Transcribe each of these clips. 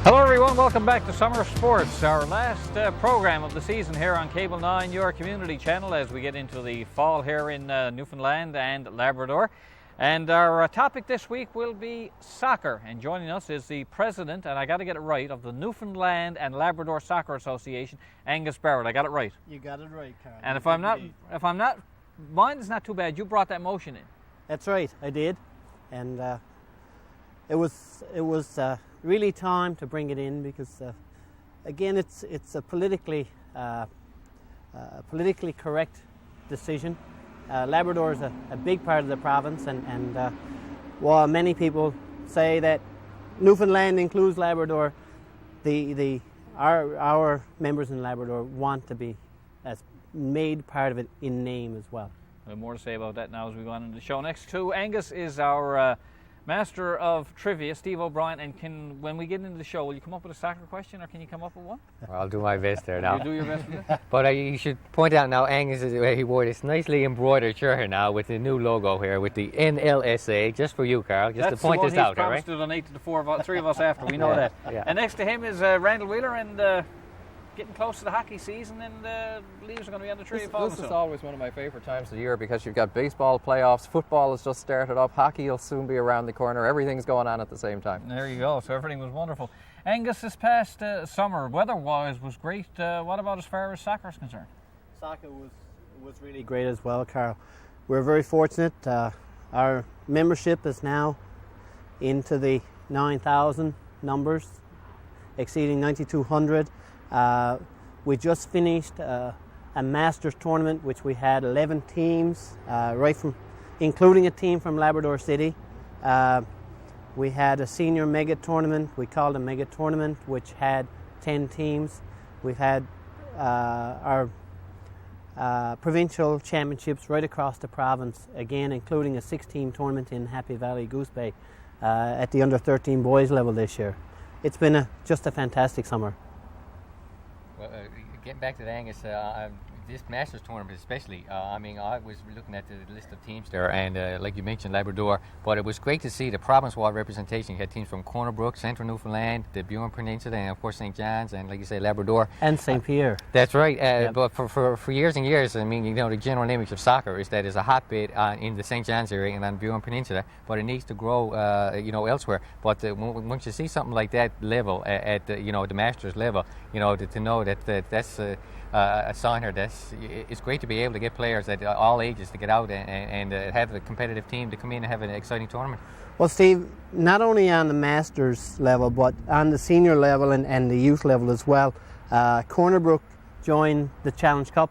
Hello everyone, welcome back to Summer Sports, our last program of the season here on Cable 9, your community channel, as we get into the fall here in Newfoundland and Labrador. And our topic this week will be soccer, and joining us is the president, and I got to get it right, of the Newfoundland and Labrador Soccer Association, Angus Barrett. I got it right. You got it right, Carl. And if I'm not, mine is not too bad. You brought that motion in. That's right, I did, and it was really time to bring it in because, again, it's a politically correct decision. Labrador is a big part of the province, and while many people say that Newfoundland includes Labrador, our members in Labrador want to be as made part of it in name as well. We have more to say about that now as we go on into the show. Next to Angus is our Master of Trivia, Steve O'Brien, and when we get into the show, will you come up with a soccer question, or can you come up with one? Well, I'll do my best there now. You do your best with it? But you should point out now, Angus, he wore this nicely embroidered shirt here now with the new logo here, with the NLSA, just for you, Carl, just to point this out, all right? That's the one he's promised to donate to the three of us after, we know that. Yeah. And next to him is Randall Wheeler, and getting close to the hockey season, and leaves are going to be on the tree. This is always one of my favourite times of the year because you've got baseball playoffs, football has just started up, hockey will soon be around the corner, everything's going on at the same time. There you go, so everything was wonderful. Angus, this past summer, weather-wise, was great. What about as far as soccer is concerned? Soccer was really great as well, Carl. We're very fortunate. Our membership is now into the 9,000 numbers, exceeding 9,200. We just finished a Masters tournament, which we had 11 teams, including a team from Labrador City. We had a senior mega tournament, we called a mega tournament, which had 10 teams. We've had our provincial championships right across the province, again including a 6-team tournament in Happy Valley, Goose Bay, at the under 13 boys level this year. It's been just a fantastic summer. Well, getting back to the Angus, this Masters tournament especially, I was looking at the list of teams there, and like you mentioned, Labrador, but it was great to see the province-wide representation. You had teams from Corner Brook, Central Newfoundland, the Burin Peninsula, and of course St. John's, and like you say, Labrador. And St. Pierre. That's right, Yep. But for years and years, the general image of soccer is that it's a hotbed in the St. John's area and on Burin Peninsula, but it needs to grow, elsewhere. But once you see something like that level at the Masters level, to know that that's a sign here that it's great to be able to get players at all ages to get out and have a competitive team to come in and have an exciting tournament. Well, Steve, not only on the Masters level, but on the senior level and the youth level as well. Corner Brook joined the Challenge Cup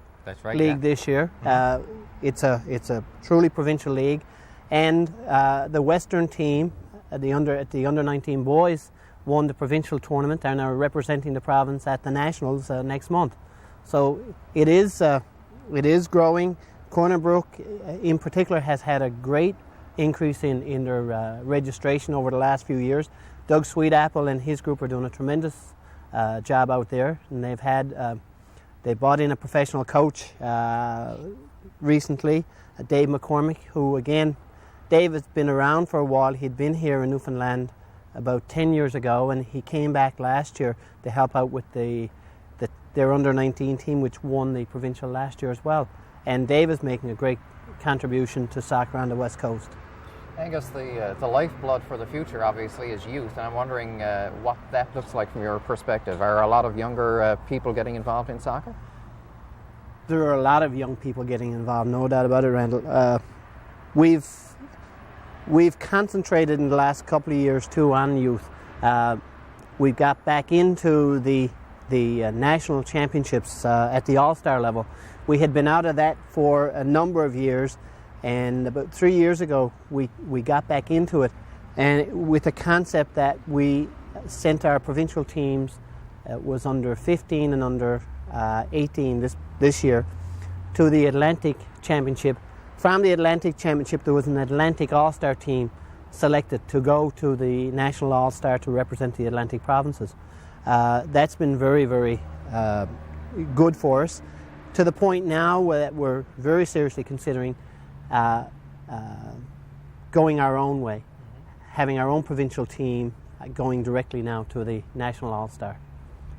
league this year. Mm-hmm. It's a truly provincial league, and the Western team, the under 19 boys, won the provincial tournament and are representing the province at the nationals next month. So it is growing. Corner Brook, in particular, has had a great increase in their registration over the last few years. Doug Sweetapple and his group are doing a tremendous job out there, and they brought in a professional coach recently, Dave McCormick, who again, Dave has been around for a while. He'd been here in Newfoundland about 10 years ago, and he came back last year to help out with their under-19 team, which won the provincial last year as well. And Dave is making a great contribution to soccer on the West Coast. Angus, the lifeblood for the future obviously is youth, and I'm wondering what that looks like from your perspective. Are a lot of younger people getting involved in soccer? There are a lot of young people getting involved, no doubt about it, Randall. We've concentrated in the last couple of years too on youth. We've got back into the national championships at the all-star level. We had been out of that for a number of years, and about 3 years ago we got back into it, and with the concept that we sent our provincial teams, was under 15 and under 18 this year, to the Atlantic Championship. From the Atlantic Championship, there was an Atlantic All-Star team selected to go to the National All-Star to represent the Atlantic provinces. That's been very, very good for us, to the point now that we're very seriously considering going our own way, having our own provincial team, going directly now to the National All-Star.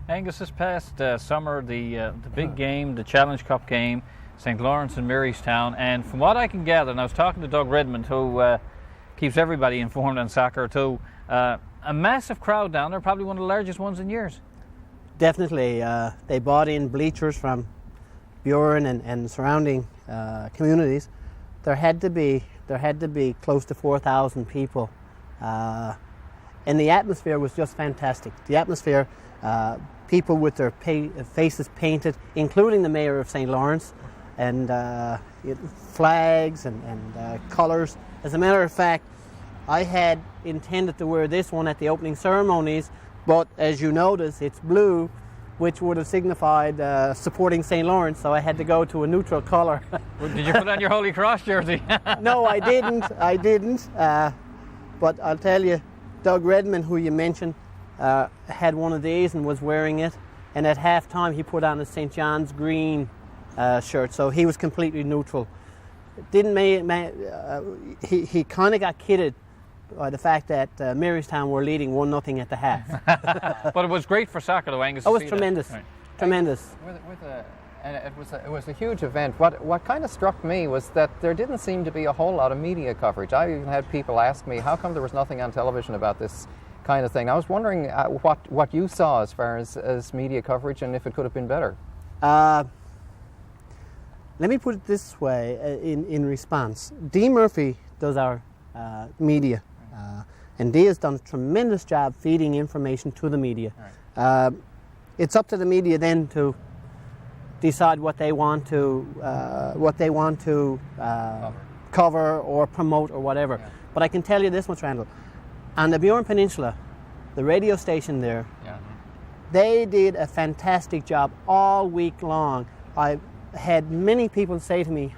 Angus, this past summer, the big game, the Challenge Cup game, St. Lawrence and Marystown, and from what I can gather, and I was talking to Doug Redmond, who keeps everybody informed on soccer too, a massive crowd down there, probably one of the largest ones in years. Definitely. They bought in bleachers from Buren and surrounding communities. There had to be close to 4,000 people, and the atmosphere was just fantastic. The atmosphere, people with their faces painted, including the mayor of St. Lawrence, and flags and colours. As a matter of fact, I had intended to wear this one at the opening ceremonies, but as you notice, it's blue, which would have signified supporting St. Lawrence, so I had to go to a neutral colour. Did you put on your Holy Cross jersey? No, I didn't. But I'll tell you, Doug Redmond, who you mentioned, had one of these and was wearing it, and at half-time he put on a St. John's green shirt, so he was completely neutral. He kind of got kidded by the fact that Marystown were leading 1-0 at the half. But it was great for soccer, though, Angus. It was tremendous, right. Tremendous. And it was a huge event. What kind of struck me was that there didn't seem to be a whole lot of media coverage. I even had people ask me, how come there was nothing on television about this kind of thing? I was wondering what you saw as far as media coverage, and if it could have been better. Let me put it this way in response. Dee Murphy does our media, and Dee has done a tremendous job feeding information to the media. Right. It's up to the media then to decide what they want to cover or promote or whatever. Yeah. But I can tell you this much, Randall. On the Buren Peninsula, the radio station there, they did a fantastic job all week long. I had many people say to me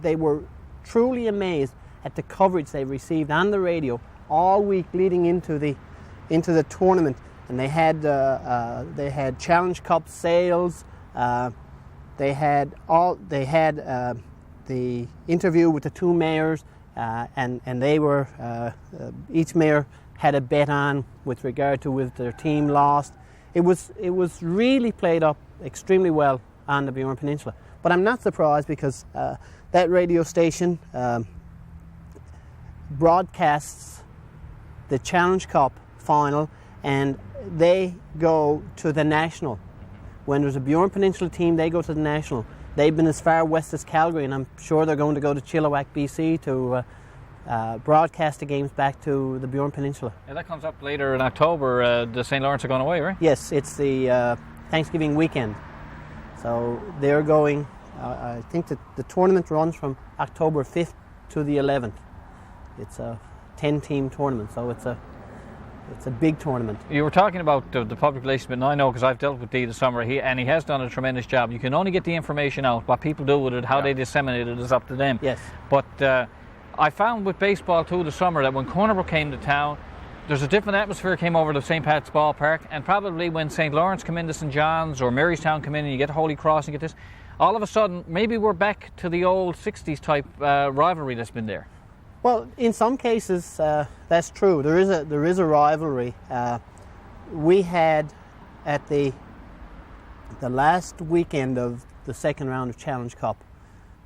they were truly amazed at the coverage they received on the radio all week leading into the tournament, and they had Challenge Cup sales. They had the interview with the two mayors, and they were each mayor had a bet on with regard to if their team lost. It was really played up extremely well on the Buren Peninsula. But I'm not surprised because that radio station broadcasts the Challenge Cup final, and they go to the National. When there's a Buren Peninsula team, they go to the National. They've been as far west as Calgary, and I'm sure they're going to go to Chilliwack, BC to broadcast the games back to the Buren Peninsula. Yeah, that comes up later in October. The St. Lawrence are going away, right? Yes, it's the Thanksgiving weekend. So they're going, I think that the tournament runs from October 5th to the 11th. It's a 10-team tournament, so it's a big tournament. You were talking about the public relations, and I know because I've dealt with Dee this summer, and he has done a tremendous job. You can only get the information out. What people do with it, how they disseminate it is up to them. Yes. But I found with baseball too this summer that when Cornerbrook came to town, there's a different atmosphere came over to St. Pat's Ballpark, and probably when St. Lawrence come into St. John's or Marystown come in and you get Holy Cross and you get this, all of a sudden maybe we're back to the old 60s type rivalry that's been there. Well, in some cases that's true. There is a rivalry. We had at the last weekend of the second round of Challenge Cup,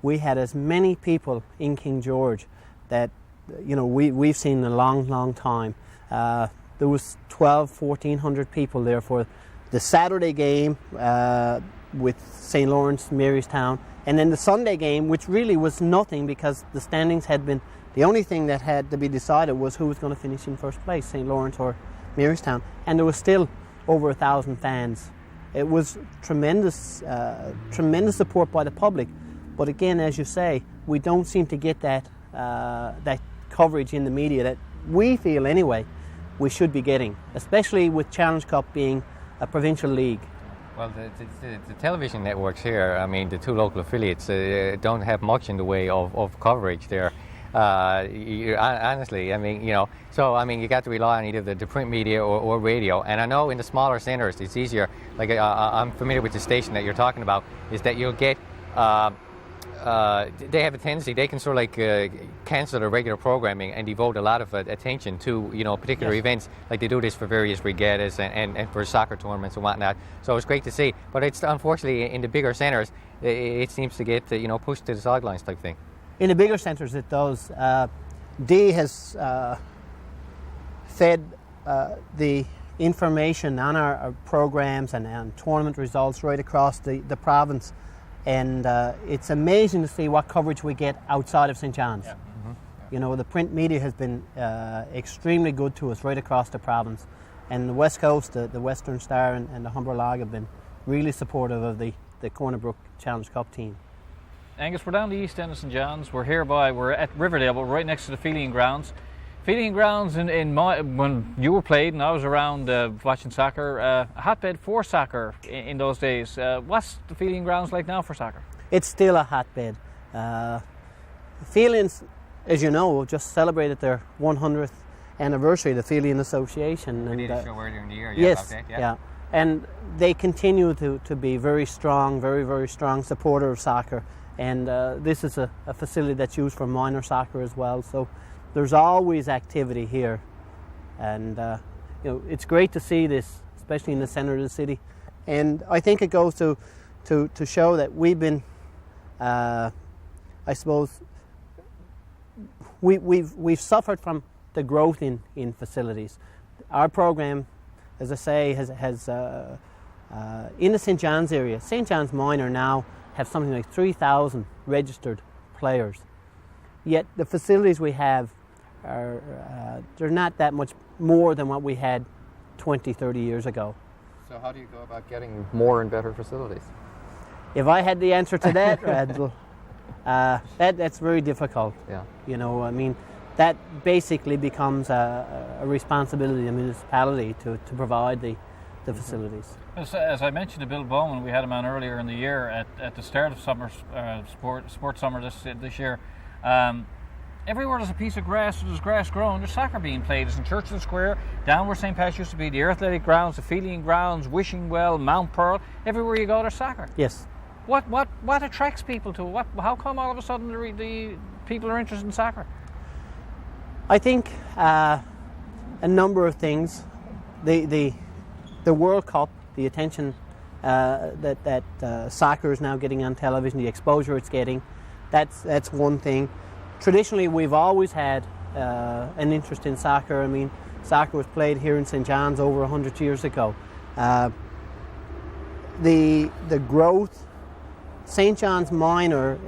we had as many people in King George that we've seen in a long time. There was 1,400 people there for the Saturday game with St. Lawrence, Marystown, and then the Sunday game, which really was nothing because the standings had been, the only thing that had to be decided was who was going to finish in first place, St. Lawrence or Marystown, and there was still over 1,000 fans. It was tremendous support by the public, but again, as you say, we don't seem to get that coverage in the media that we feel anyway we should be getting, especially with Challenge Cup being a provincial league. Well, the television networks here, I mean, the two local affiliates don't have much in the way of coverage there. Honestly, I mean, so I mean, you got to rely on either the print media or radio. And I know in the smaller centres, it's easier. Like I'm familiar with the station that you're talking about, is that you'll get they have a tendency, they can sort of like cancel the regular programming and devote a lot of attention to, you know, particular events. Like they do this for various regattas and for soccer tournaments and whatnot. So it's great to see. But it's unfortunately in the bigger centres, it seems to get, you know, pushed to the sidelines type thing. In the bigger centres it does. D has fed the information on our programs and tournament results right across the province, and it's amazing to see what coverage we get outside of St. John's. Yeah. Mm-hmm. You know, the print media has been extremely good to us right across the province, and the West Coast, the Western Star and the Humber Log have been really supportive of the Corner Brook Challenge Cup team. Angus, we're down the east end of St. John's. We're at Riverdale, but right next to the Feeling Grounds. Feeling Grounds when you were played and I was around watching soccer, a hotbed for soccer in those days. What's the Feeling Grounds like now for soccer? It's still a hotbed. Feelings, as you know, just celebrated their 100th anniversary, the Feeling Association. We did a show earlier in the year. Yes, yeah. And they continue to be very strong, very, very strong supporter of soccer. And this is a facility that's used for minor soccer as well. So there's always activity here, and you know, it's great to see this, especially in the centre of the city. And I think it goes to show that we've been, I suppose, we've suffered from the growth in facilities. Our program, as I say, has in the St. John's area. St. John's Minor now have something like 3,000 registered players. Yet the facilities we have they're not that much more than what we had 20, 30 years ago. So how do you go about getting more and better facilities? If I had the answer to that, Randall, that's very difficult. Yeah. You know, I mean, that basically becomes a responsibility of the municipality to provide the facilities. As I mentioned to Bill Bowman, we had him on earlier in the year at the start of summer sports summer this year. Everywhere there's a piece of grass, there's grass growing, there's soccer being played. It's in Churchill Square, down where St. Pat's used to be, the Athletic Grounds, the Feeling Grounds, Wishing Well, Mount Pearl. Everywhere you go, there's soccer. Yes. What attracts people to it? How come all of a sudden the people are interested in soccer? I think a number of things. The World Cup, the attention that soccer is now getting on television, the exposure it's getting, that's one thing. Traditionally, we've always had an interest in soccer. I mean, soccer was played here in St. John's over 100 years ago. The growth, St. John's Minor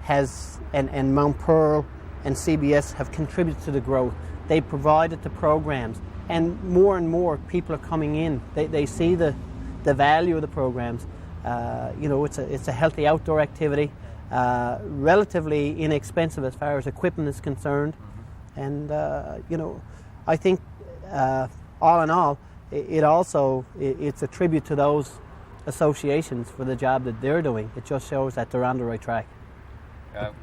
has, and Mount Pearl and CBS have contributed to the growth. They provided the programs, and more people are coming in. They see the value of the programs. You know, it's a healthy outdoor activity. Relatively inexpensive as far as equipment is concerned, and you know, I think all in all, it's a tribute to those associations for the job that they're doing. It just shows that they're on the right track.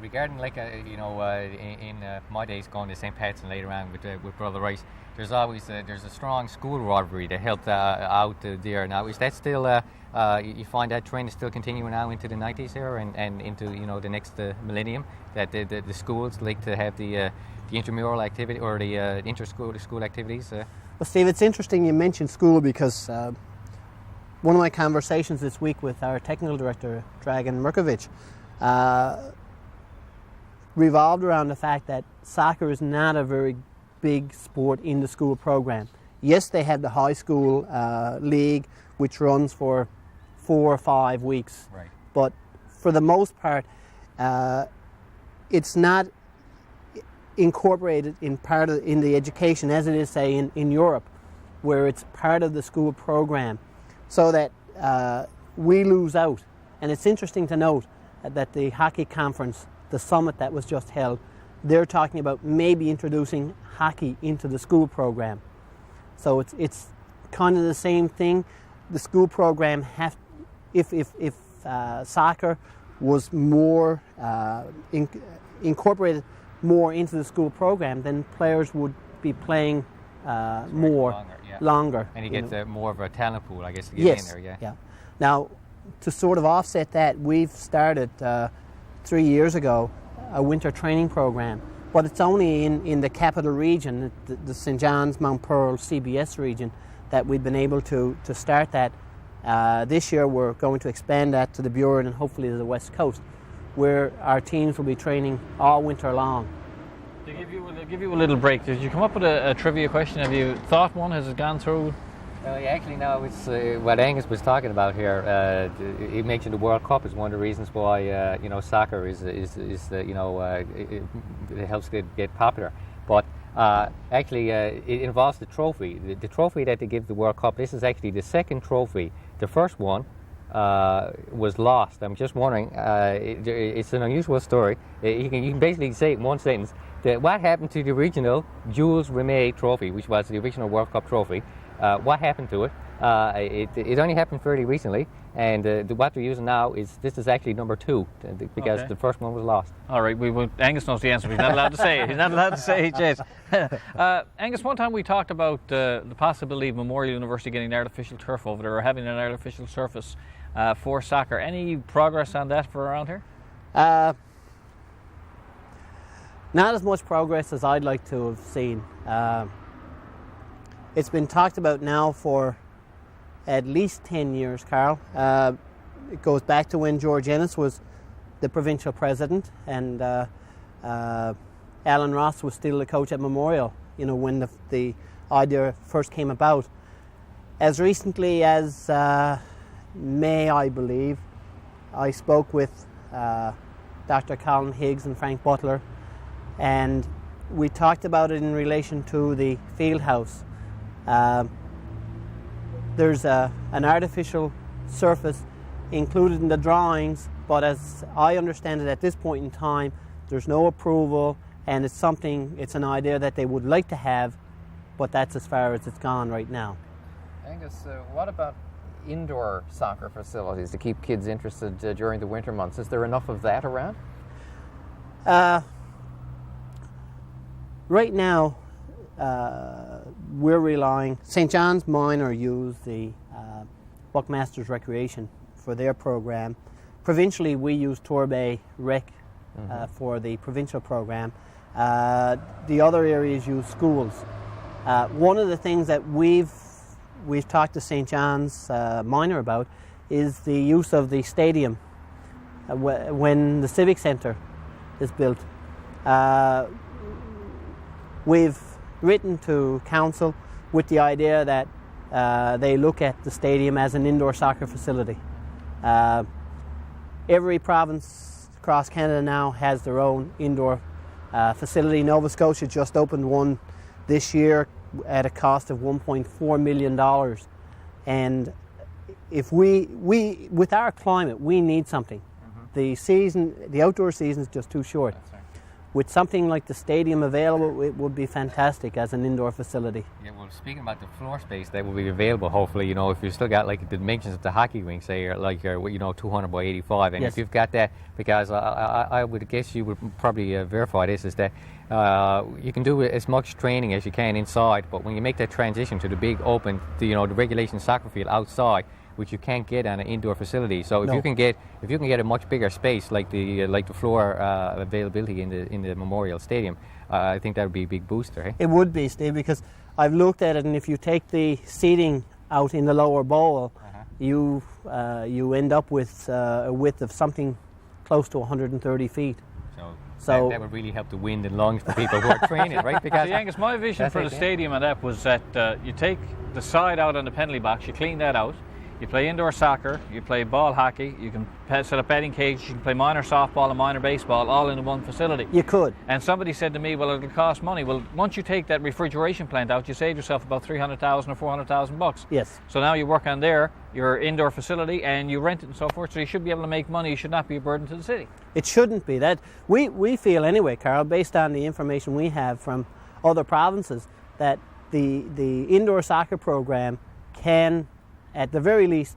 Regarding, like, you know, in my days going to St. Pat's and later on with Brother Rice, there's always there's a strong school rivalry that helped out there. Now, is that still you find that trend is still continuing now into the 90s here and into, you know, the next millennium, that the schools like to have the intramural activity or the inter-school activities? Well, Steve, it's interesting you mentioned school, because one of my conversations this week with our technical director, Dragan Mrkovic, revolved around the fact that soccer is not a very big sport in the school program. Yes, they have the high school league, which runs for 4 or 5 weeks. Right. But for the most part, it's not incorporated in the education as it is, say, in Europe, where it's part of the school program, so that we lose out. And it's interesting to note that the hockey conference, the summit that was just held, they're talking about maybe introducing hockey into the school program. So it's kind of the same thing. The school program if soccer was more incorporated more into the school program, then players would be playing longer. And you get more of a talent pool, I guess, to get in there. Yeah. Now, to sort of offset that, we've started 3 years ago a winter training program, but it's only in the capital region, the St. John's, Mount Pearl, CBS region, that we've been able to start that. This year we're going to expand that to the Burin and hopefully to the West Coast, where our teams will be training all winter long. To give you a little break, did you come up with a trivia question? Have you thought one? Has it gone through? Actually, no. It's what Angus was talking about here. He mentioned the World Cup is one of the reasons why soccer is it helps get popular. But actually, it involves the trophy. The trophy that they give the World Cup. This is actually the second trophy. The first one was lost. I'm just wondering. It's an unusual story. You can basically say it in one sentence. What happened to the original Jules Rimet trophy, which was the original World Cup trophy? What happened to it? It only happened fairly recently, and what they're using now is actually number 2 because the first one was lost. All right, Angus knows the answer. He's not allowed to say it. He's not allowed to say it, Jace. Angus, one time we talked about the possibility of Memorial University getting an artificial turf over there or having an artificial surface for soccer. Any progress on that for around here? Not as much progress as I'd like to have seen. It's been talked about now for at least 10 years, Carl. It goes back to when George Ennis was the provincial president and Alan Ross was still the coach at Memorial, when the idea first came about. As recently as May, I believe, I spoke with Dr. Colin Higgs and Frank Butler, and we talked about it in relation to the field house. There's an artificial surface included in the drawings, but as I understand it at this point in time, there's no approval, and it's an idea that they would like to have, but that's as far as it's gone right now. Angus, what about indoor soccer facilities to keep kids interested during the winter months? Is there enough of that around? Right now, we're relying. St. John's Minor use the Buckmasters Recreation for their program. Provincially, we use Torbay Rec for the provincial program. The other areas use schools. One of the things that we've talked to St. John's Minor about is the use of the stadium when the Civic Centre is built. We've written to council with the idea that they look at the stadium as an indoor soccer facility. Every province across Canada now has their own indoor facility. Nova Scotia just opened one this year at a cost of $1.4 million. And if we with our climate, we need something. The outdoor season is just too short. With something like the stadium available, it would be fantastic as an indoor facility. Yeah, well, speaking about the floor space that will be available, hopefully, if you've still got like the dimensions of the hockey rink, say, like 200 by 85, and yes. If you've got that, because I would guess you would probably verify this, is that you can do as much training as you can inside, but when you make that transition to the big open, the regulation soccer field outside, which you can't get on an indoor facility. So if you can get a much bigger space like the floor availability in the Memorial Stadium, I think that would be a big booster. Eh? It would be, Steve, because I've looked at it, and if you take the seating out in the lower bowl, you end up with a width of something close to 130 feet. So that would really help the wind and lungs for people who are training, right? Because Angus, my vision for the stadium and that was that you take the side out on the penalty box, you clean that out. You play indoor soccer, you play ball hockey, you can set up batting cages, you can play minor softball and minor baseball all in one facility. You could. And somebody said to me, well, it'll cost money. Well, once you take that refrigeration plant out, you save yourself about $300,000 or $400,000. Yes. So now you work on your indoor facility, and you rent it and so forth, so you should be able to make money. You should not be a burden to the city. It shouldn't be. That we feel anyway, Carl, based on the information we have from other provinces, that the indoor soccer program can, at the very least,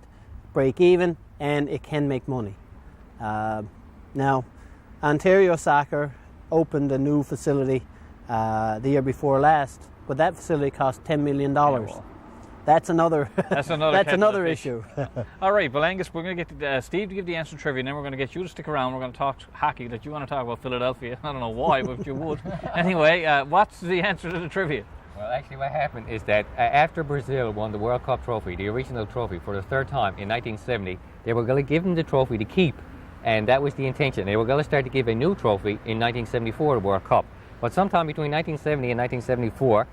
break even, and it can make money. Now, Ontario Soccer opened a new facility the year before last, but that facility cost $10 million. that's another That's another that's kettle of another fish. issue. All right, well, Angus, we're going to get Steve to give the answer to trivia, and then we're going to get you to stick around. We're going to talk hockey. That you want to talk about Philadelphia. I don't know why, but you would. Anyway, what's the answer to the trivia? Well, actually, what happened is that after Brazil won the World Cup trophy, the original trophy, for the third time in 1970, they were going to give them the trophy to keep, and that was the intention. They were going to start to give a new trophy in 1974, the World Cup. But sometime between 1970 and 1974,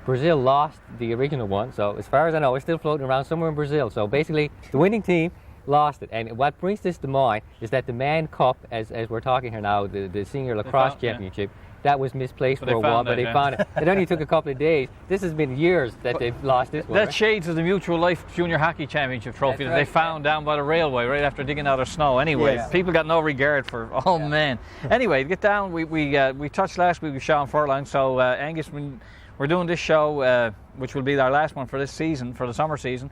Brazil lost the original one. So as far as I know, it's still floating around somewhere in Brazil. So basically, the winning team lost it. And what brings this to mind is that the Man Cup, as we're talking here now, the Senior Lacrosse Championship, that was misplaced for a while, but they found it. It only took a couple of days. This has been years that they've lost this one. That shades of the Mutual Life Junior Hockey Championship trophy that they found down by the railway right after digging out of snow. Anyway, people got no regard for. Oh man. Anyway, get down. We touched last week with Sean Furlong. So Angus, when we're doing this show, which will be our last one for this season, for the summer season.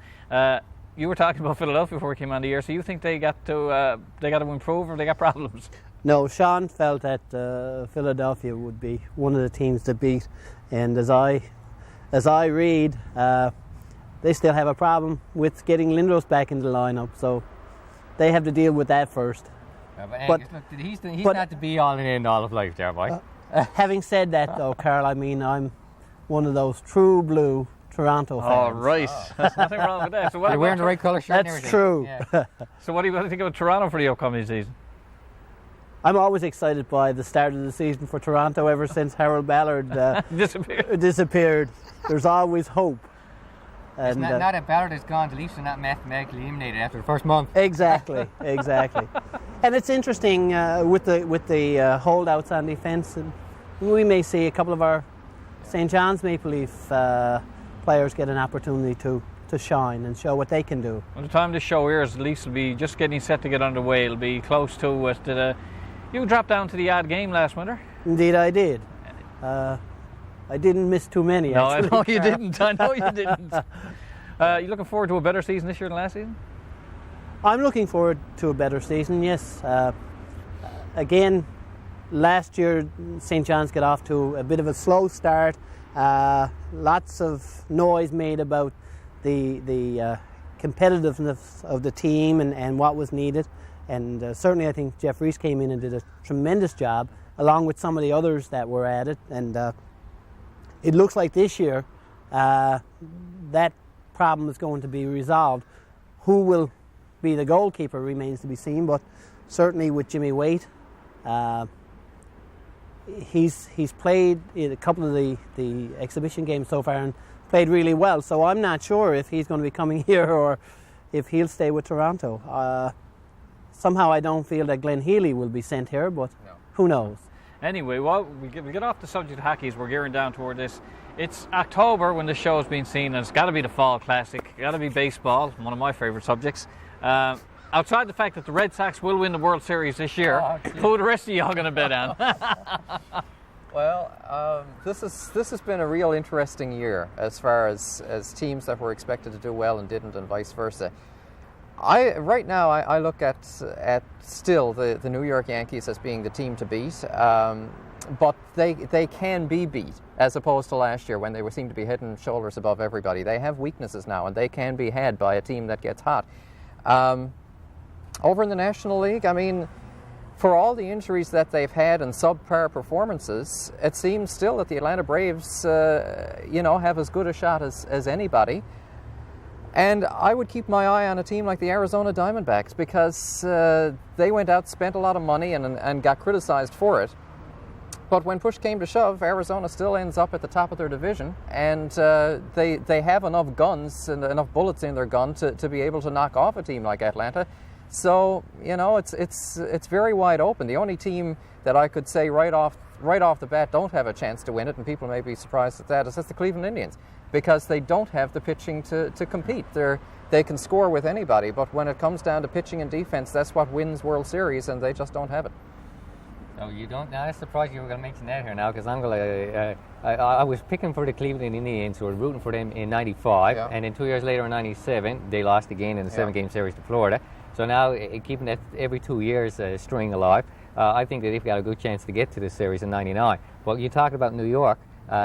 You were talking about Philadelphia before we came on the air. So you think they got to improve, or they got problems? No, Sean felt that Philadelphia would be one of the teams to beat, and as I read, they still have a problem with getting Lindros back in the lineup, so they have to deal with that first. But Angus, look, he's not the be-all and end-all of life there, boy. Having said that, though, Carl, I mean, I'm one of those true blue Toronto fans. Oh, right. There's nothing wrong with that. So You're wearing the right colour shirt. That's true. Yeah. So what do you think about Toronto for the upcoming season? I'm always excited by the start of the season for Toronto. Ever since Harold Ballard disappeared, there's always hope. And now that Ballard is gone, the Leafs are not mathematically eliminated after the first month. Exactly. And it's interesting with the holdouts on defence, and we may see a couple of our St. John's Maple Leaf players get an opportunity to shine and show what they can do. By the time this show airs, the Leafs will be just getting set to get underway. It'll be close to it. You dropped down to the odd game last winter. Indeed, I did. I didn't miss too many. No, actually. I know you didn't. I know you didn't. You looking forward to a better season this year than last season? I'm looking forward to a better season, yes. Again, last year St. John's got off to a bit of a slow start. Lots of noise made about the competitiveness of the team and what was needed. And certainly I think Jeff Reese came in and did a tremendous job, along with some of the others that were at it. And it looks like this year that problem is going to be resolved. Who will be the goalkeeper remains to be seen, but certainly with Jimmy Waite, he's played in a couple of the exhibition games so far and played really well. So I'm not sure if he's going to be coming here or if he'll stay with Toronto. Somehow I don't feel that Glenn Healy will be sent here, but who knows? Anyway, well, we get off the subject of hockey as we're gearing down toward this. It's October when the show is being seen, and it's got to be the Fall Classic. Got to be baseball, one of my favourite subjects. Outside the fact that the Red Sox will win the World Series this year, who are the rest of y'all going to bet on? Well, this has been a real interesting year as far as teams that were expected to do well and didn't, and vice versa. Right now I look at still the New York Yankees as being the team to beat, but they can be beat as opposed to last year when they seemed to be head and shoulders above everybody. They have weaknesses now, and they can be had by a team that gets hot. Over in the National League, I mean, for all the injuries that they've had and subpar performances, it seems still that the Atlanta Braves, have as good a shot as anybody. And I would keep my eye on a team like the Arizona Diamondbacks because they went out, spent a lot of money, and got criticized for it. But when push came to shove, Arizona still ends up at the top of their division, and they have enough guns and enough bullets in their gun to be able to knock off a team like Atlanta. So it's very wide open. The only team that I could say right off the bat don't have a chance to win it, and people may be surprised at that, is the Cleveland Indians, because they don't have the pitching to compete. They can score with anybody, but when it comes down to pitching and defense, that's what wins World Series, and they just don't have it. So you don't. Now I'm surprised you were going to mention that here now, because I'm going to. I was picking for the Cleveland Indians, who were rooting for them in '95, and then 2 years later in '97, they lost again in the 7-game series to Florida. So now keeping that every 2 years string alive, I think that they've got a good chance to get to this series in '99. But you talked about New York.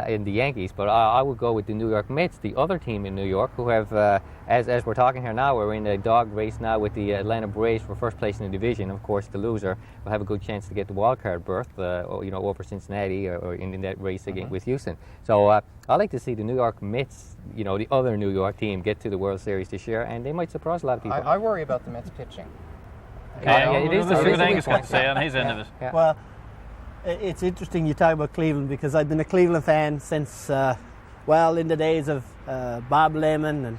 in the Yankees, but I would go with the New York Mets, the other team in New York, who have, as we're talking here now, we're in a dog race now with the Atlanta Braves for first place in the division. Of course, the loser will have a good chance to get the wild card berth, over Cincinnati or in that race again with Houston. So I like to see the New York Mets, the other New York team, get to the World Series this year, and they might surprise a lot of people. I worry about the Mets pitching. It is the thing Angus got to say on his end of it. Yeah. Well, it's interesting you talk about Cleveland, because I've been a Cleveland fan since, in the days of Bob Lemon and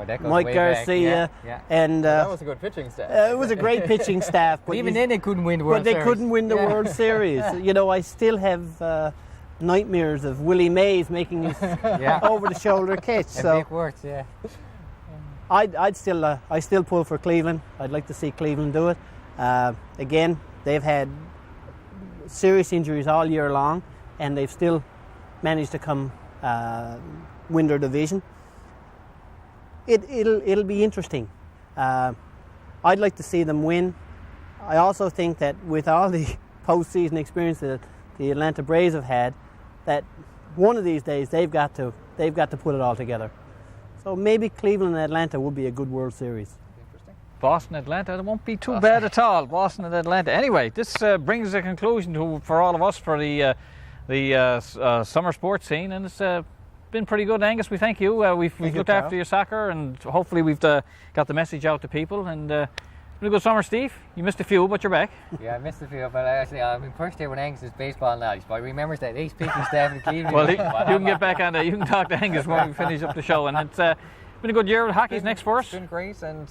that goes Mike way Garcia, back. Yeah. and That was a good pitching staff. it was a great pitching staff. But Even then, they couldn't win the World But they Series. couldn't win the World Series. I still have nightmares of Willie Mays making his over-the-shoulder catch. So Big words, yeah. I still pull for Cleveland. I'd like to see Cleveland do it. Again, they've had serious injuries all year long, and they've still managed to come win their division. It'll be interesting. I'd like to see them win. I also think that with all the postseason experience that the Atlanta Braves have had, that one of these days they've got to put it all together. So maybe Cleveland and Atlanta would be a good World Series. Boston, Atlanta, it won't be too bad at all. Boston and Atlanta. Anyway, this brings a conclusion for all of us for the summer sports scene, and it's been pretty good, Angus. We thank you. We've looked after your soccer, and hopefully we've got the message out to people. And it's been a good summer, Steve. You missed a few, but you're back. Yeah, I missed a few, but actually I'm in first year with Angus's baseball knowledge, but I remembers that ace pitching staff in Cleveland. Well, you can get back on that. You can talk to Angus when we finish up the show, and it's been a good year. Hockey's next for us. It's been great, and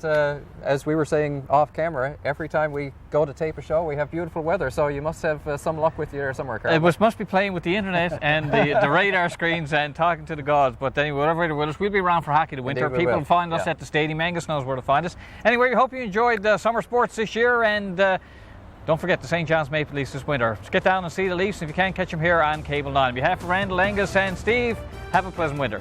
as we were saying off camera, every time we go to tape a show, we have beautiful weather. So you must have some luck with you somewhere, Carl. It must be playing with the internet and the radar screens and talking to the gods. But anyway, whatever it will, we'll be around for hockey the winter. Indeed we People will. will find us at the stadium. Angus knows where to find us. Anyway, we hope you enjoyed summer sports this year, and don't forget the St. John's Maple Leafs this winter. Just get down and see the Leafs if you can catch them here on Cable 9. On behalf of Randall, Angus, and Steve, have a pleasant winter.